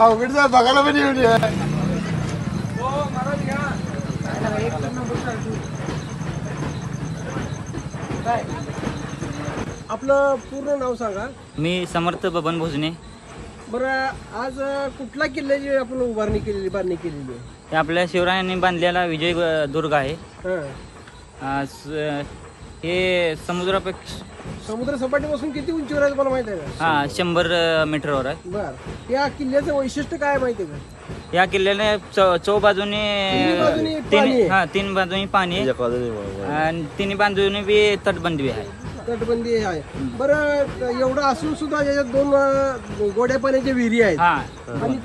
अवघड जा बघायला पण येऊ नये. आपलं पूर्ण नाव सांगा. मी समर्थ बबन भोजने. बरं, आज कुठल्या किल्ल्याची आपण बांधणी केलेली आहे? हे आपल्या शिवरायांनी बांधलेला विजय दुर्ग आहे. हां. हे समुद्रापेक्षा समुद्र सपाटीपासून किती उंचीवर आहे मला माहित आहे का? 100 मीटरवर आहे. बर, या किल्ल्याचं वैशिष्ट्य काय माहिती आहे का? या किल्ल्याने चौबाजूनी पाणी आहे. तीन बाजूनी पाणी आहे आणि तिन्ही बाजूनी बी तटबंदी आहे. तटबंदी आहे. बरं, एवढं असून सुद्धा याच्यात 2 गोड्या पाण्याच्या विहिरी आहेत. आणि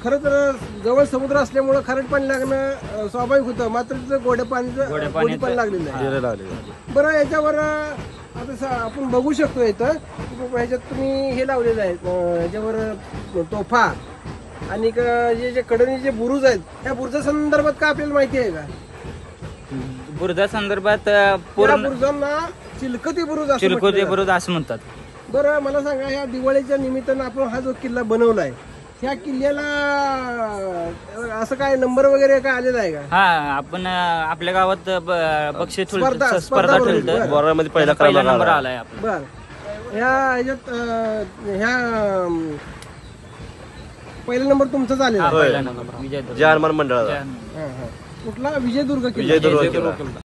खरं तर जवळ समुद्र असल्यामुळं खारट पाणी लागणं स्वाभाविक होतं, मात्र तिथं गोड्या पाणी पण लागलेलं आहे. बरं, याच्यावर आता आपण बघू शकतो इथं ह्याच्यात तुम्ही हे लावलेलं आहे, याच्यावर तोफा आणि जे कडनी जे बुरुज आहेत त्या बुरुजा संदर्भात का आपल्याला माहिती आहे का? बुरुजा संदर्भात बुरुजांना चिलखती बुरुज असं म्हणतात. बरं, मला सांगा, ह्या दिवाळीच्या निमित्तानं आपण हा जो किल्ला बनवलाय, ह्या किल्ल्याला असं काय नंबर वगैरे काय आलेला आहे का? हा, आपण आपल्या गावात बक्षीस स्पर्धा ठेवलं, पहिला नंबर आलाय. बर, ह्याच्यात पहिला नंबर तुमचाच आलेला? पहिला नंबर विजय जहारमान मंडळाचा. कुठला? विजयदुर्ग किल्ला.